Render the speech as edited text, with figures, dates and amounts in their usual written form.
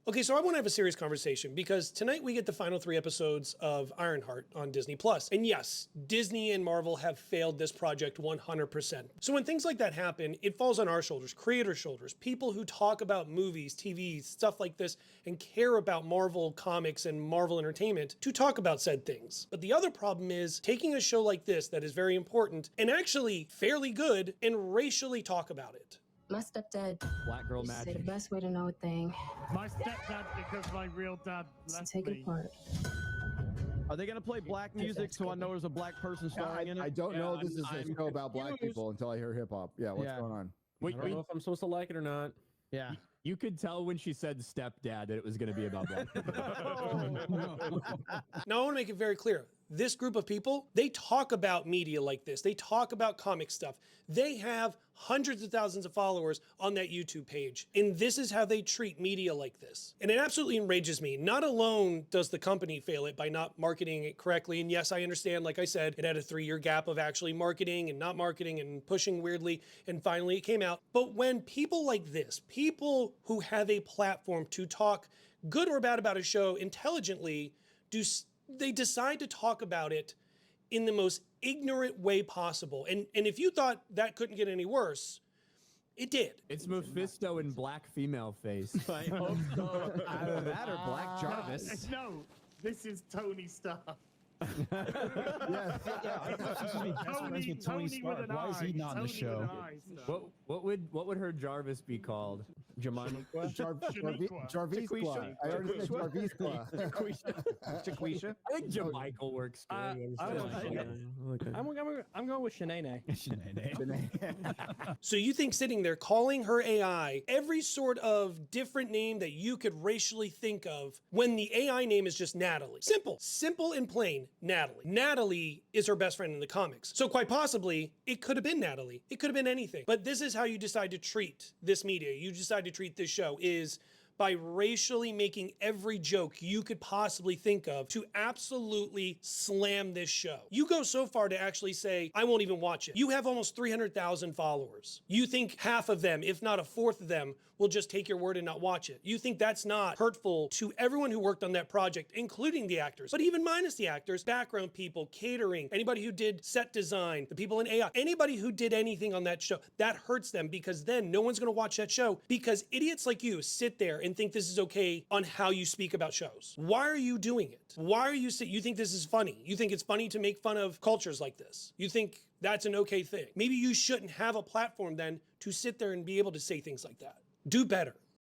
Okay, so I want to have a serious conversation because tonight we get the final 3 episodes of Ironheart on Disney+. And yes, Disney and Marvel have failed this project 100%. So when things like that happen, it falls on our shoulders, creators' shoulders, people who talk about movies, TVs, stuff like this, and care about Marvel comics and Marvel entertainment to talk about said things. But the other problem is taking a show like this that is very important and actually fairly good and racially talk about it. My stepdad Black girl used to say magic. the best way to know a thing My stepdad, because my real dad is to left take it me. apart. Are they gonna play black music so I know there's a black person starring in it? I don't know. This is a show about black people until I hear hip hop. Yeah, what's going on? I don't know if I'm supposed to like it or not. Yeah. You could tell when she said stepdad that it was going to be about black people. Now, I want to make it very clear. This group of people, they talk about media like this. They talk about comic stuff. They have hundreds of thousands of followers on that YouTube page. And this is how they treat media like this. And it absolutely enrages me. Not alone does the company fail it by not marketing it correctly. And yes, I understand, like I said, it had a 3-year gap of actually marketing and not marketing and pushing weirdly. And finally it came out. But when people like this, people who have a platform to talk good or bad about a show intelligently, they decide to talk about it in the most ignorant way possible. And if you thought that couldn't get any worse, it did. It's Mephisto in black female face. I hope so. Either that or Black Jarvis. No, this is Tony Stark. Yes. Tony with an Why is he not in the show? What would her Jarvis be called? Jemima? Jarvisqua. I already said Jarvisqua. Jaquisha? I think Jamichael works good. I'm going with Shanae. So you think sitting there calling her AI every sort of different name that you could racially think of when the AI name is just Natalie. Simple and plain, Natalie. Natalie is her best friend in the comics. So quite possibly, it could have been Natalie. It could have been anything. But this is how you decide to treat this media. You decide to treat this show is by racially making every joke you could possibly think of to absolutely slam this show. You go so far to actually say, I won't even watch it. You have almost 300,000 followers. You think half of them, if not a fourth of them, will just take your word and not watch it. You think that's not hurtful to everyone who worked on that project, including the actors, but even minus the actors, background people, catering, anybody who did set design, the people in AI, anybody who did anything on that show, that hurts them because then no one's gonna watch that show because idiots like you sit there and think this is okay on how you speak about shows. Why are you doing it? Why are you you think this is funny? You think it's funny to make fun of cultures like this? You think that's an okay thing? Maybe you shouldn't have a platform then to sit there and be able to say things like that. Do better.